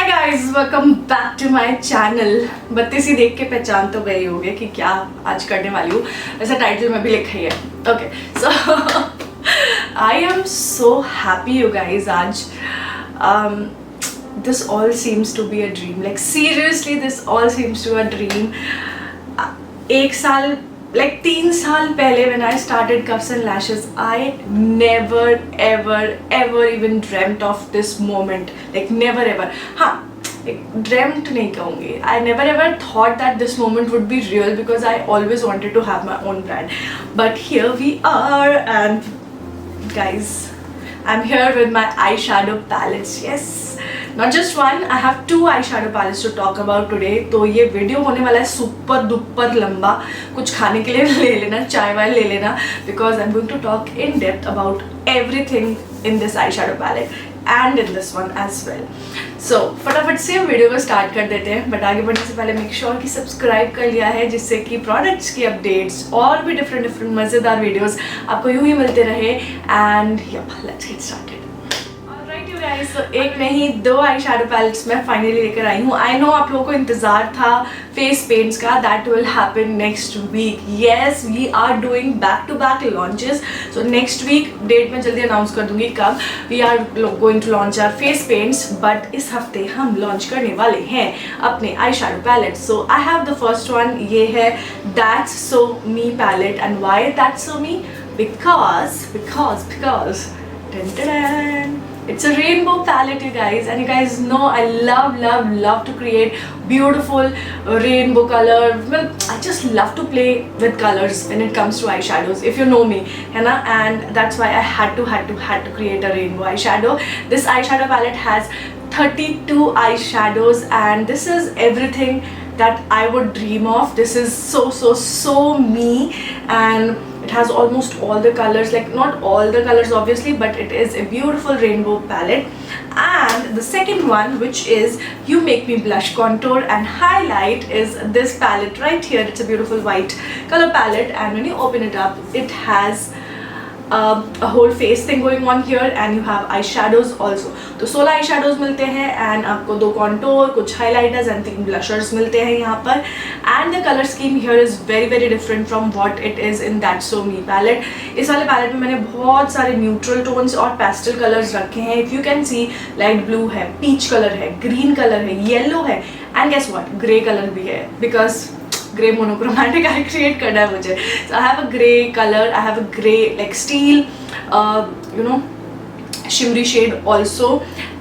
Hi guys, welcome back to my channel. 32 ही देख के पहचान तो गए होंगे कि क्या आज करने वाली हूँ। ऐसा टाइटल में भी लिखा ही है। Okay, so I am so happy you guys. आज this all seems to be a dream, like seriously this all seems to a dream. एक साल, like 3 साल पहले when I started Cuffs and Lashes, I never ever even dreamt of this moment, like never ever. हाँ, dreamt नहीं कहूँगी, I never ever thought that this moment would be real because I always wanted to have my own brand. But here we are, and guys, I'm here with my eyeshadow palettes. Yes, not just one, I have 2 eyeshadow palettes to talk about today. तो ये video होने वाला है super दुपर लंबा। कुछ खाने के लिए ले लेना, चाय वाय ले लेना, because I'm going to talk in depth about everything in this eyeshadow palette and in this one as well. So फटाफट से वीडियो को स्टार्ट कर देते हैं, बट आगे बढ़ने से पहले मेक श्योर कि सब्सक्राइब कर लिया है, जिससे कि प्रोडक्ट्स की अपडेट्स और भी डिफरेंट मज़ेदार वीडियोस आपको यूं ही मिलते रहे। And let's get started. तो एक नहीं 2 आई शैडो पैलेट्स मैं फाइनली लेकर आई हूँ। आई नो आप लोगों को इंतज़ार था फेस पेंट्स का, that will happen next week. Yes, we are doing back to back launches. So next week date मैं जल्दी अनाउंस कर दूंगी कब we are going to launch our face paints. But इस हफ्ते हम लॉन्च करने वाले हैं अपने eye shadow palettes. So I have the first one, ये है that's so me palette. And why that's so me? Because it's a rainbow palette, you guys, and you guys know I love to create beautiful rainbow color. Well, I just love to play with colors when it comes to eyeshadows, if you know me, है ना? And that's why I had to create a rainbow eyeshadow. This eyeshadow palette has 32 eyeshadows, and this is everything that I would dream of. This is so me, and it has almost all the colors, like not all the colors obviously, but it is a beautiful rainbow palette. And the second one, which is You Make Me Blush Contour and Highlight, is this palette right here. It's a beautiful white color palette, and when you open it up, it has a whole face thing going on here, and you have eyeshadows also. तो 16 eyeshadows मिलते हैं, and आपको 2 contour, कुछ highlighters and 3 blushers मिलते हैं यहाँ पर. And the color scheme here is very different from what it is in That's So Me palette. इस वाले palette में मैंने बहुत सारे neutral tones और pastel colors रखे हैं. If you can see, light blue है, peach color है, green color है, yellow है, and guess what? Grey color भी है, because grey monochromatic I create करना है मुझे. So I have a grey colour, I have a grey like steel you know shimmery shade also,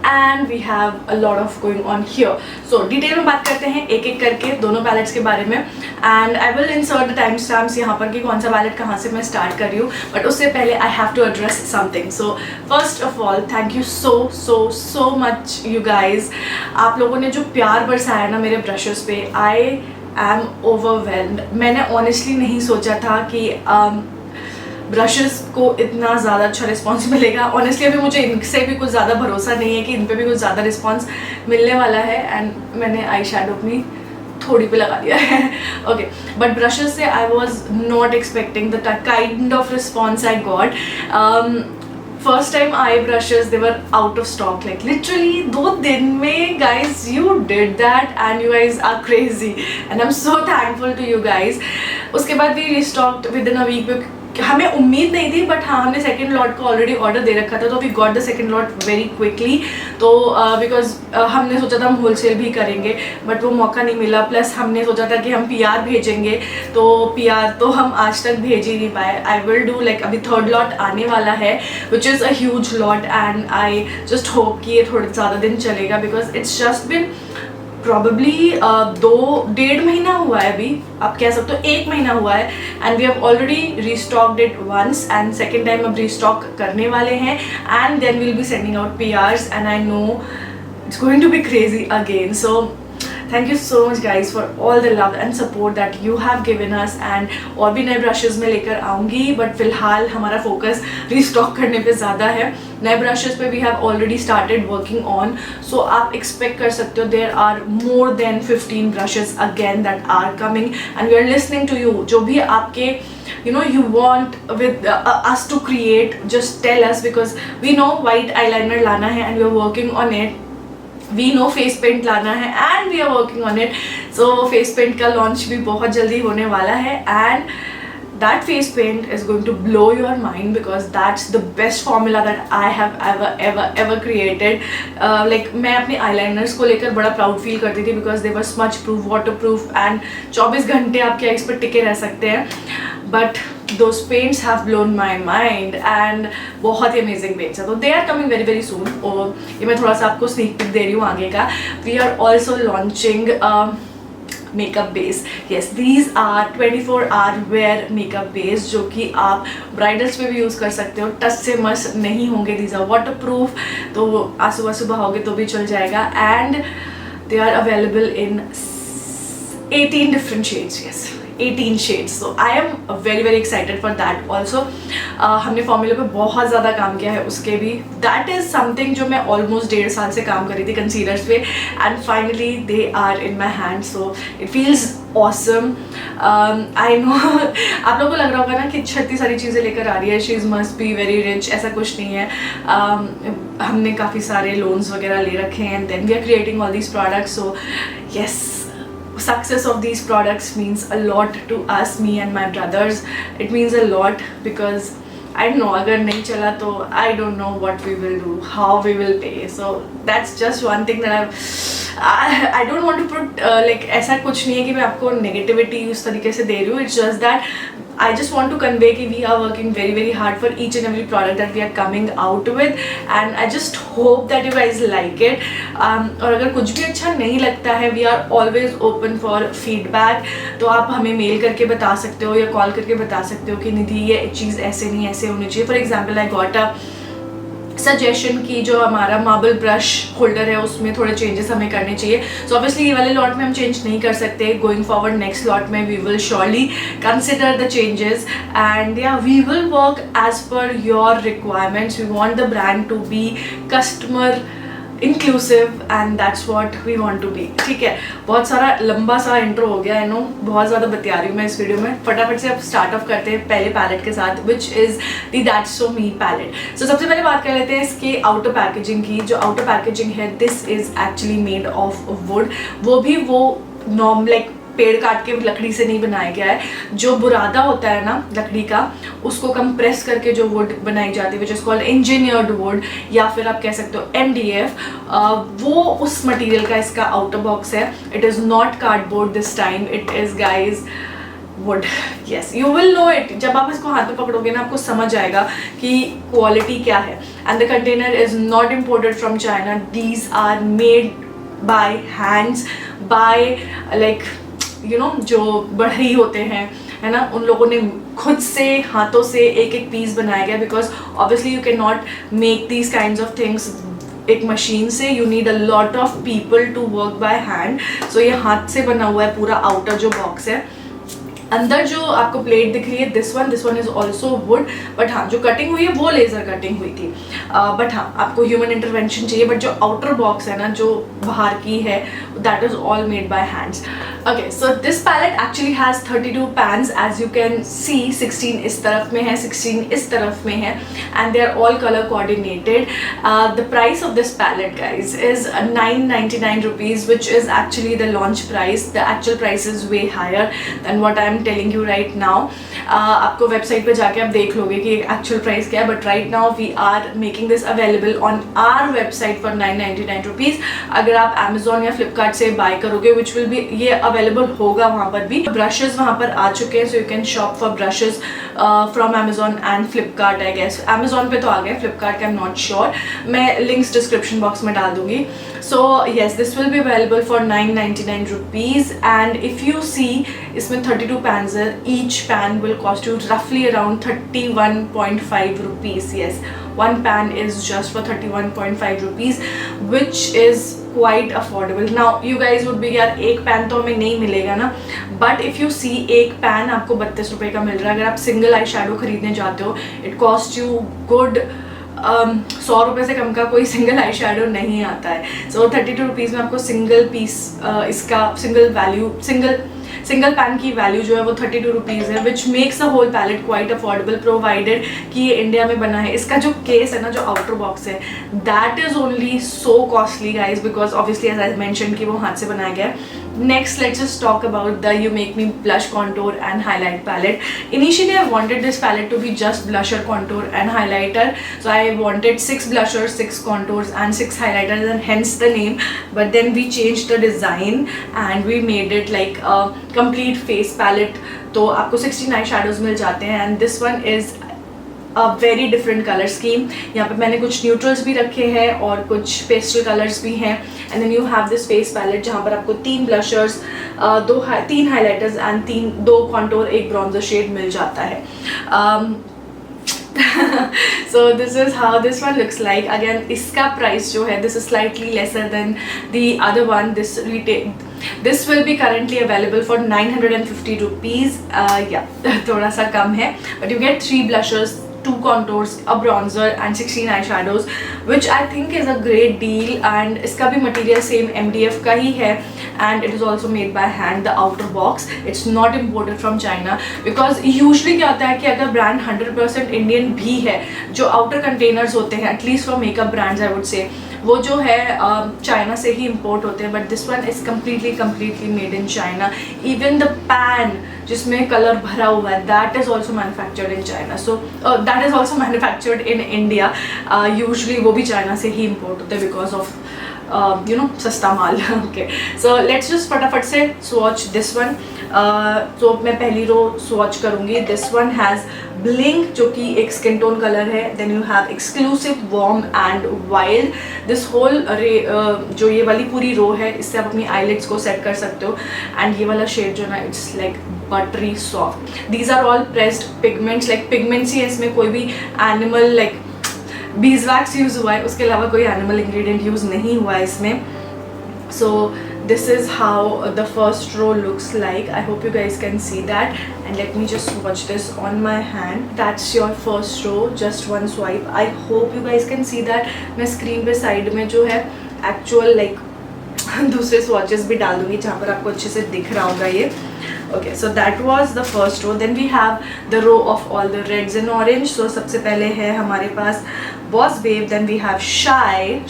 and we have a lot of going on here. So detail में बात करते हैं एक एक करके दोनों पैलेट्स के बारे में, and I will insert the time stamps यहाँ पर कि कौन सा पैलेट कहाँ से मैं स्टार्ट कर रही हूँ. बट उससे पहले I have to address something. So first of all, thank you so much you guys. आप लोगों ने जो प्यार बरसाया ना मेरे ब्रशेस पे, आई एम ओवरवेल्म्ड. मैंने ऑनेस्टली नहीं सोचा था कि ब्रशेस को इतना ज़्यादा अच्छा रिस्पॉन्स मिलेगा. ऑनेस्टली अभी मुझे इनसे भी कुछ ज़्यादा भरोसा नहीं है कि इन पे भी कुछ ज़्यादा रिस्पॉन्स मिलने वाला है, एंड मैंने आई शैडो अपनी थोड़ी पे लगा दिया है. ओके, बट ब्रशेस से I was not expecting the kind of response I got. First time eye brushes, they were out of stock, like literally 2 दिन में. Guys, you did that and you guys are crazy, and I'm so thankful to you guys. उसके बाद भी restocked within a week. हमें उम्मीद नहीं थी, but हाँ, हमने सेकेंड लॉट को ऑलरेडी ऑर्डर दे रखा था, तो we got the second lot very quickly. तो बिकॉज हमने सोचा था हम होलसेल भी करेंगे, बट वो मौका नहीं मिला. प्लस हमने सोचा था कि हम PR भेजेंगे, तो PR तो हम आज तक भेज ही नहीं पाए. आई विल डू लाइक अभी 3rd लॉट आने वाला है, which is a huge lot, and I just hope कि ये थोड़े ज़्यादा दिन चलेगा, because it's just been probably 2-1.5 महीना हुआ है. अभी आप कह सकते हो 1 महीना हुआ है, and we have already restocked it once, and second time अब रीस्टॉक करने वाले हैं, and then will be sending out PRs, and I know it's going to be crazy again. So thank you so much guys for all the love and support that you have given us. And और भी नए brushes में लेकर आऊँगी, but फिलहाल हमारा focus restock करने पे ज़्यादा है. नए ब्रशेज़ पे we have already started working on. So आप एक्सपेक्ट कर सकते हो there are more than 15 brushes again that are coming, and we are listening to you. जो भी आपके you want with us to create, just tell us, because we know white eyeliner लाना है, and we are working on it. We know face paint लाना है and we are working on it. So face paint का launch भी बहुत जल्दी होने वाला है and that face paint is going to blow your mind because that's the best formula that I have ever created. Like मैं अपने eyeliners को लेकर बड़ा proud feel करती थी because they were smudge proof, waterproof and 24 घंटे आपके eyes पर टिके रह सकते हैं. But those paints have blown my mind and बहुत ही amazing paints है. तो they are coming very soon. और ये मैं थोड़ा सा आपको sneak peek दे रही हूँ आगे का. We are also launching makeup base. Yes, these are 24 hour wear makeup base जो कि आप ब्राइडल्स पे भी यूज़ कर सकते हो. टच से मस नहीं होंगे. दीज आर वाटर प्रूफ, तो आंसू वासू बहाओगे तो भी चल जाएगा. And they are available in 18 different shades. Yes, 18 shades. So I am very excited for that also. हमने फॉर्मूले पे बहुत ज़्यादा काम किया है उसके भी. That is something जो मैं ऑलमोस्ट 1.5 साल से काम कर रही थी कंसीलर्स पे and finally they are in my hand. So it feels awesome. I know आप लोगों को लग रहा होगा ना कि इतनी सारी चीज़ें लेकर आ रही है, she must be very rich. ऐसा कुछ नहीं है. हमने काफ़ी सारे लोन्स वगैरह ले रखे हैं and then we are creating all these products. So yes, success of these products means a lot to us, me and my brothers. It means a lot because I don't know, अगर नहीं चला तो I don't know what we will do, how we will pay. So that's just one thing that I don't want to put like ऐसा कुछ नहीं है कि मैं आपको negativity उस तरीके से दे रही हूँ. It's just that I just want to convey कि we are working very hard for each and every product that we are coming out with and I just hope that you guys like it. और अगर कुछ भी अच्छा नहीं लगता है, we are always open for feedback. तो आप हमें मेल करके बता सकते हो या कॉल करके बता सकते हो कि निधि ये चीज़ ऐसे नहीं ऐसे होनी चाहिए. For example I got a suggestion की जो हमारा मार्बल ब्रश होल्डर है उसमें थोड़े चेंजेस हमें करने चाहिए. सो ऑब्वियसली ये वाले लॉट में हम चेंज नहीं कर सकते. गोइंग फॉरवर्ड नेक्स्ट लॉट में we will surely consider the changes and या we will work as per your requirements. We want the brand to be customer inclusive and that's what we want to be. ठीक है, बहुत सारा लंबा सा intro हो गया. आई नो बहुत ज़्यादा बता रही हूँ मैं इस वीडियो में. फटाफट से अब स्टार्ट ऑफ करते हैं पहले पैलेट के साथ which is the that's so me palette. So सबसे पहले बात कर लेते हैं इसके आउटर पैकेजिंग की. जो आउटर पैकेजिंग है this is actually made of would. वो भी वो नॉर्म लाइक पेड़ काट के लकड़ी से नहीं बनाया गया है. जो बुरादा होता है ना लकड़ी का, उसको कंप्रेस करके जो वुड बनाई जाती है which is called engineered wood या फिर आप कह सकते हो MDF, वो उस मटेरियल का इसका आउटर बॉक्स है. It is not cardboard this time, it is guys wood. Yes, you will know it. जब आप इसको हाथ में पकड़ोगे ना आपको समझ आएगा कि क्वालिटी क्या है. And the container is not imported from China. These are made by hands by like you know जो बढ़ई होते हैं है ना, उन लोगों ने खुद से हाथों से एक पीस बनाया गया. Because obviously you can not make these kinds of things एक मशीन से. You need a lot of people to work by hand. So ये हाथ से बना हुआ है पूरा आउटर जो बॉक्स है. अंदर जो आपको प्लेट दिख रही है this one is also would. But हाँ, जो कटिंग हुई है वो लेज़र कटिंग हुई थी. बट हाँ, आपको ह्यूमन इंटरवेंशन चाहिए. बट जो आउटर बॉक्स है ना जो बाहर की है that is all made by hands. Okay, so this palette actually has 32 pans as you can see. 16 इस तरफ में है, 16 इस तरफ में है and they are all colour coordinated. The price of this palette guys is 999 rupees which is actually the launch price. The actual price is way higher than what I am telling you right now. आपको website पे जाके आप देख लोगे कि actual price क्या है. But right now we are making this available on our website for 999 rupees. अगर आप Amazon या Flipkart से बाय करोगे विच विल बी, ये अवेलेबल होगा वहाँ पर भी. ब्रशेज वहाँ पर आ चुके हैं. So you can shop for brushes from Amazon and Flipkart. I guess Amazon पे तो आ गए, Flipkart का आई एम नॉट श्योर. मैं लिंक्स डिस्क्रिप्शन बॉक्स में डाल दूंगी. So yes, this will be available for 999 rupees and if you see इसमें 32 pans है. Each pan will cost you roughly around 31.5 rupees. Yes, one pan is just for 31.5 rupees which is quite affordable. Now you guys would be यार एक pan तो हमें नहीं मिलेगा ना. But if you see एक पैन आपको 32 रुपये का मिल रहा है. अगर आप सिंगल आई शेडो खरीदने जाते हो इट कॉस्ट यू गुड 100 रुपये से कम का कोई सिंगल आई शेडो नहीं आता है. सो 32 रुपीज़ में आपको सिंगल पीस इसका सिंगल सिंगल पैन की वैल्यू जो है वो 32 रुपीज़ है, which makes the whole palette quite affordable provided कि ये इंडिया में बना है. इसका जो केस है ना, जो आउटर बॉक्स है, that is only so costly guys, because obviously as I mention कि वो हाथ से बनाया गया है. Next, let's just talk about the You Make Me Blush Contour and Highlight palette. Initially, I wanted this palette to be just blusher, contour and highlighter. So I wanted 6 blushers, 6 contours and 6 highlighters, and hence the name. But then we changed the design and we made it like a complete face palette. तो आपको 16 eye shadows मिल जाते हैं, and this one is a very different color scheme. यहाँ पे मैंने कुछ neutrals भी रखे हैं और कुछ पेस्टल कलर्स भी हैं. And then you have this face palette जहाँ पर आपको 3 blushers, 3 highlighters and 2 contour, 1 bronzer shade मिल जाता है. So this is how this one looks like. Again, इसका प्राइस जो है, this is slightly lesser than the other one. This will be currently available for 950 rupees. Yeah, थोड़ा सा कम है, but you get 3 blushers, 2 contours, a bronzer and 16 eyeshadows, which I think is a great deal. And इसका भी material same MDF का ही है, and it is also made by hand. The outer box, it's not imported from China, because usually क्या होता है कि अगर brand 100% Indian भी है, जो outer containers होते हैं, at least for makeup brands I would say, वो जो है चाइना से ही इम्पोर्ट होते हैं. But this one is completely made in China. Even the pan जिसमें कलर भरा हुआ है, that is also manufactured in China. So that is also manufactured in India. Usually वो भी चाइना से ही इम्पोर्ट होते हैं बिकॉज ऑफ यू नो सस्ता माल. ओके, सो लेट्स जस्ट फटाफट से स्वॉच दिस वन. तो मैं पहली रो स्वॉच करूँगी. दिस वन हैज़ ब्लिंक जो कि एक स्किन टोन कलर है. Then you have exclusive warm and wild. This whole जो ये वाली पूरी रो है, इससे आप अपनी आईलिड्स को सेट कर सकते हो. एंड ये वाला शेड जो ना, it's like buttery soft. These are all pressed pigments, like pigments ही है, इसमें कोई भी एनिमल लाइक बीजवैक्स यूज़ हुआ है, उसके अलावा कोई एनिमल इंग्रेडिएंट यूज़ नहीं हुआ है इसमें. So this is how the first row looks like. I hope you guys can see that, and let me just swatch this on my hand. That's your first row, just one swipe. I hope you guys can see that. मैं screen पे side में जो है actual like दूसरे swatches भी डाल दूँगी जहाँ पर आपको अच्छे से दिख रहा होगा ये. Okay, so that was the first row. Then we have the row of all the reds and orange. So सबसे पहले है हमारे पास Boss Babe. Then we have Shy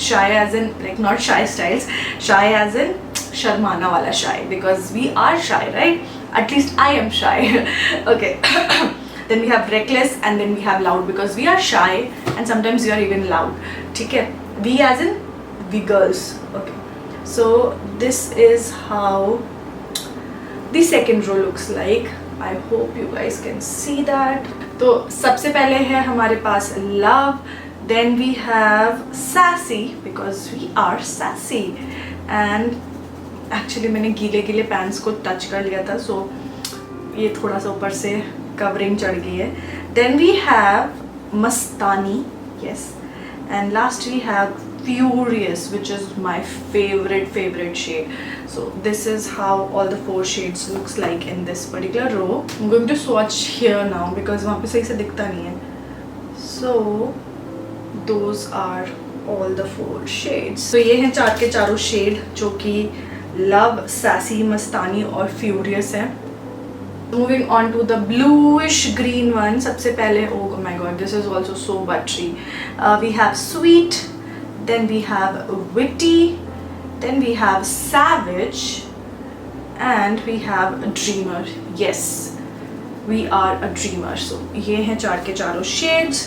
as in like not Shy Styles, Shy as in शर्माना वाला Shy, because we are shy, right? At least I am shy. Okay. Then we have Reckless, and then we have Loud, because we are shy and sometimes we are even loud. ठीक है? We as in we girls. Okay. So this is how the second row looks like. I hope you guys can see that. तो सबसे पहले है हमारे पास Love. Then we have Sassy, because we are sassy. And actually मैंने गीले pants को touch कर लिया था, so ये थोड़ा सा ऊपर से कवरिंग चढ़ गई है. Then we have Mastani, yes. And last we have Furious, which is my favorite shade. So this is how all the 4 shades looks like in this particular row. I'm going to swatch here now because वहाँ पे सही से दिखता नहीं है. So those are all the 4 shades. So ये हैं 4 के चारों शेड जो कि Love, Sassy, Mastani और Furious है. Moving on to the bluish green one. सबसे पहले, oh my god, this is also so buttery. We have Sweet. Then we have Witty. Then we have Savage. And we have Dreamer. Yes, we are a dreamer. So ये हैं 4 के चारों shades.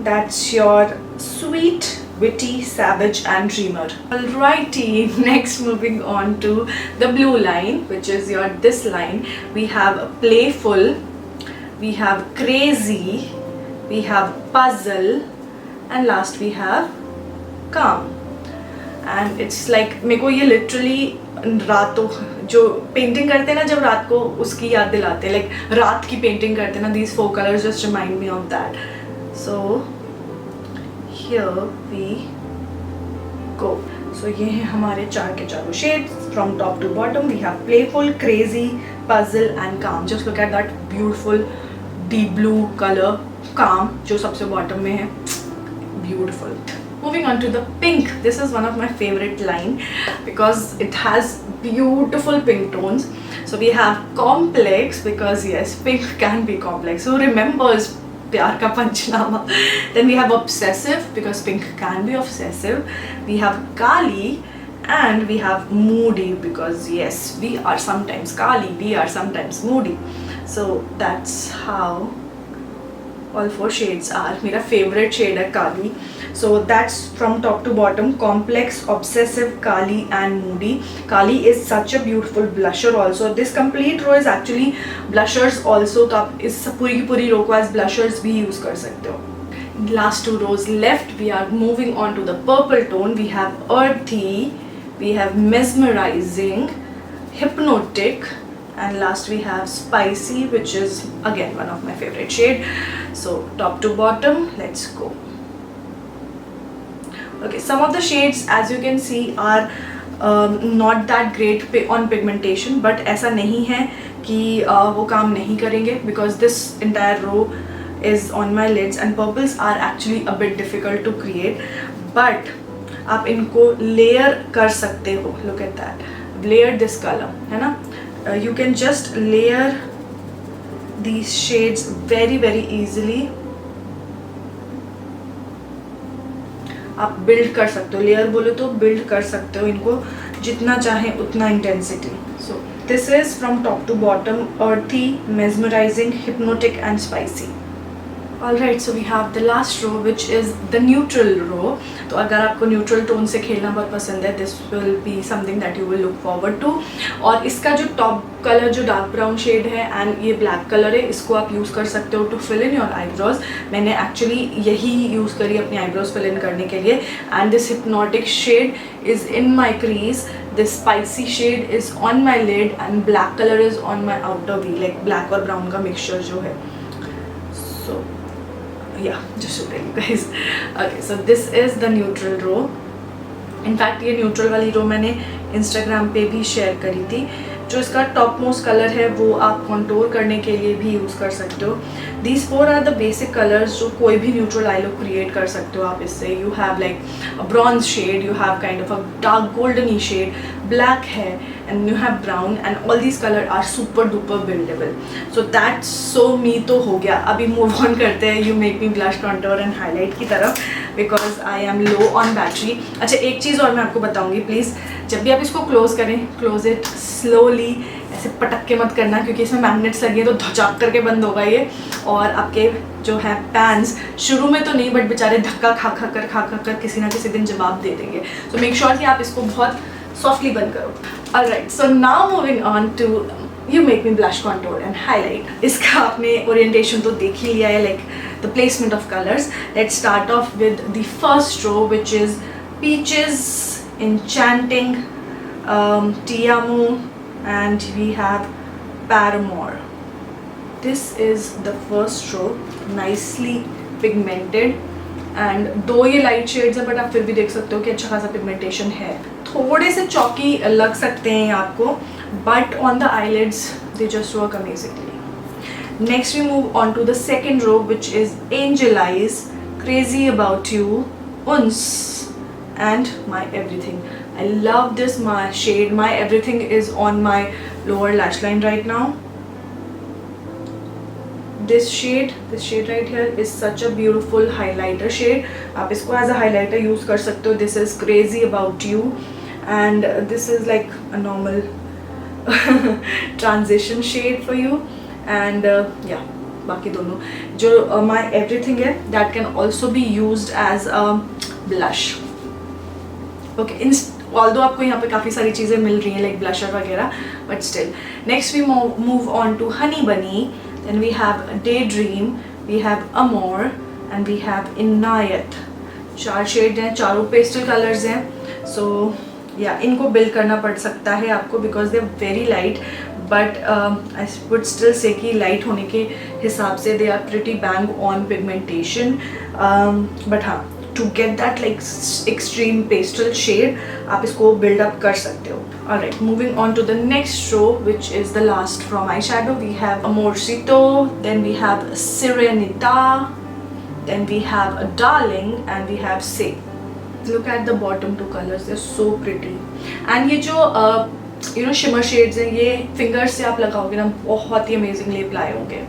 That's your Sweet, Witty, Savage and Dreamer. Alrighty, next moving on to the blue line, which is your this line. We have Playful, we have Crazy, we have Puzzle, and last we have Calm. And it's like, मेरे को ये literally रातों जो painting करते हैं ना, जब रात को उसकी याद दिलाते हैं, like रात की पेंटिंग करते हैं ना, these 4 colors just remind me of that. So here we go. So ये हैं हमारे 4 के चारों shades from top to bottom. We have Playful, Crazy, Puzzle and Calm. Just look at that beautiful deep blue color, Calm, जो सबसे bottom में है. Beautiful. moving on to the pink. This is one of my favorite line because it has beautiful pink tones. So we have complex, because yes, pink can be complex. Who remembers प्यार का पंचनामा? Then we have obsessive, because pink can be obsessive. We have Kali, and we have moody, because yes, we are sometimes Kali, we are sometimes moody. So that's how all four shades are. मेरा favorite shade है Kali. So that's from top to bottom: complex, obsessive, Kali and moody. Kali is such a beautiful blusher also. This complete row is actually blushers also, तो आप इस पूरी की पूरी row को as blushers भी use कर सकते हो. Last two rows left, we are moving on to the purple tone. We have earthy, we have mesmerizing, hypnotic, and last we have spicy, which is again one of my favorite shade. So top to bottom, let's go. Okay, some of the shades, as you can see, are not that great on pigmentation, but ऐसा नहीं है कि वो काम नहीं करेंगे, because this entire row is on my lids and purples are actually a bit difficult to create, but आप इनको layer कर सकते हो. Look at that, layer this color, है ना? You can just layer these shades very easily. आप build कर सकते हो, layer बोले तो build कर सकते हो इनको जितना चाहे उतना intensity. So this is from top to bottom: earthy, mesmerizing, hypnotic and spicy. Alright, so we have the last row, which is the neutral row. तो अगर आपको neutral tone से खेलना बहुत पसंद है, this will be something that you will look forward to. और इसका जो top color जो dark brown shade है and ये black color है, इसको आप use कर सकते हो to fill in your eyebrows. मैंने actually यही use करी अपनी eyebrows fill in करने के लिए. And this hypnotic shade is in my crease. This spicy shade is on my lid and black color is on my outer V, like black और brown का mixture जो है. So yeah, just to tell you guys. Okay, so this is the neutral row. In fact ये neutral वाली row मैंने Instagram पे भी share करी थी. जो इसका टॉप मोस्ट कलर है वो आप कंटूर करने के लिए भी यूज़ कर सकते हो. These four are the basic colors जो कोई भी न्यूट्रल आई लुक क्रिएट कर सकते हो आप इससे. You have like a bronze shade, you have kind of a dark goldeny shade, black है, and you have brown, and all these color are super duper buildable. So that's so me तो हो गया. अभी move on करते हैं You Make Me Blush, Contour and Highlight की तरफ, because I am low on battery. अच्छा, एक चीज़ और मैं आपको बताऊँगी, प्लीज़ जब भी आप इसको क्लोज करें, क्लोज इट स्लोली, ऐसे पटक के मत करना, क्योंकि इसमें मैग्नेट्स लगे हैं तो धचाक करके बंद होगा ये, और आपके जो है पैन्स शुरू में तो नहीं, बट बेचारे धक्का खा कर किसी ना किसी दिन जवाब दे देंगे. सो मेक श्योर कि आप इसको बहुत सॉफ्टली बंद करो. Alright, so now moving on to You Make Me Blush, Contour and Highlight. इसका आपने ओरिएंटेशन तो देख ही लिया है, like the placement of colors. Let's start off with the first row, which is Peaches, Enchanting, Ti Amo, and we have Paramore. This is the first row, nicely pigmented, and दो ये light shades हैं, but आप फिर भी देख सकते हो कि अच्छा खासा पिगमेंटेशन है. थोड़े से चौकी लग सकते हैं आपको, but on the eyelids they just work amazingly. Next we move on to the second row, which is Angel Eyes, Crazy About You, Uns and My Everything. I love this my shade. My Everything is on my lower lash line right now. This shade right here is such a beautiful highlighter shade. आप इसको as a highlighter use कर सकते हो. This is Crazy About You, and this is like a normal transition shade for you. And yeah, बाकी दोनों जो My Everything है, that can also be used as a blush. Okay, although आपको यहाँ पे काफ़ी सारी चीज़ें मिल रही हैं like blusher वगैरह, but still. Next we move on to Honey Bunny. Then we have Daydream, we have Amor, and we have Inayat. चार शेड हैं, चारों पेस्टल कलर्स हैं. सो या इनको बिल्ड करना पड़ सकता है आपको, because they are very light, but I would still say कि लाइट होने के हिसाब से they are pretty bang on pigmentation. But हाँ, to get that like extreme pastel shade, आप इसको build up कर सकते हो. Alright, moving on to the next row, which is the last from eyeshadow. We have Amorcito, then we have Serenita, then we have Darling, and we have Say. look at the bottom two colors, they're so pretty. And ये जो shimmer shades हैं, ये fingers से आप लगाओगे ना, बहुत ही amazingly apply होंगे.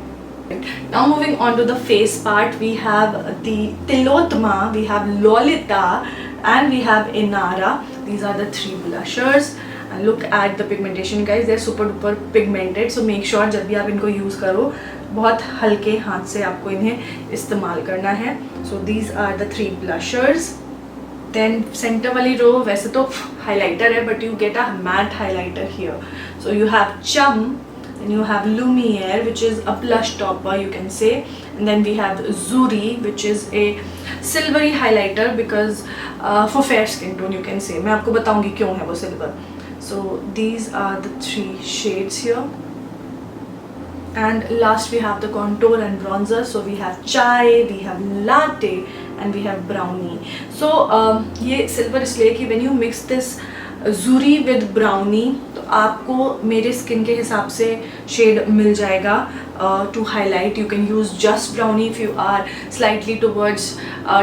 Now moving on to the face part, we have the Tilotma, we have Lolita, and we have Inara. These are the 3 blushers. And look at the pigmentation guys, they're super duper pigmented, so make sure जब भी आप इनको use करो बहुत हल्के हाथ से आपको इन्हें इस्तेमाल करना है. So these are the 3 blushers. Then center वाली रो वैसे तो highlighter है, but you get a matte highlighter here. So you have Chum, and you have Lumiere, which is a blush topper you can say, and then we have Zuri, which is a silvery highlighter because for fair skin tone you can say. मैं आपको बताऊंगी क्यों है वो silver. So these are the 3 shades here. And last we have the contour and bronzer. So we have Chai, we have Latte, and we have Brownie. So ये silver इसलिए कि when you mix this Zuri with Brownie, तो आपको मेरे skin के हिसाब से shade मिल जाएगा to highlight. You can use just Brownie if you are slightly towards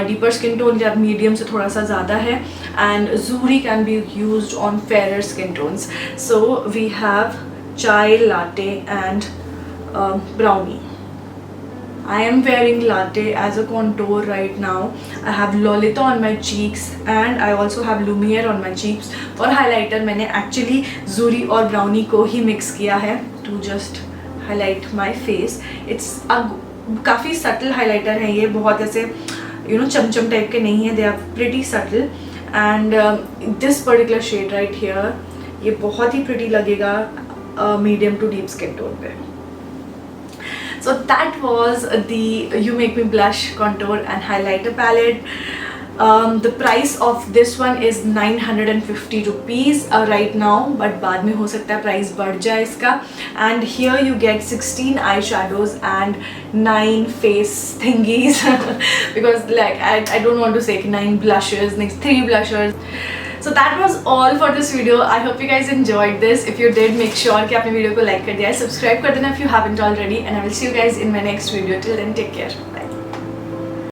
deeper skin tone या medium से थोड़ा सा ज़्यादा है, and Zuri can be used on fairer skin tones. So we have Chai, Latte, and Brownie. I am wearing Latte as a contour right now. I have Lolita on my cheeks and I also have Lumiere on my cheeks. और highlighter मैंने actually Zuri और Brownie को ही mix किया है to just highlight my face. It's a काफ़ी subtle highlighter है ये, बहुत ऐसे चमचम टाइप के नहीं है. They are pretty subtle and this particular shade right here, ये बहुत ही pretty लगेगा medium to deep skin tone पे. So that was the You Make Me Blush contour and highlighter palette. The price of this one is 950 rupees right now, but बाद में हो सकता है price बढ़ जाए इसका. And here you get 16 eyeshadows and 9 face thingies because like I don't want to say 9 blushes, next 3 blushers. So that was all for this video. I hope you guys enjoyed this. If you did, make sure कि आपने video को like कर दिया है, subscribe कर देना if you haven't already, and I will see you guys in my next video. Till then, take care. Bye.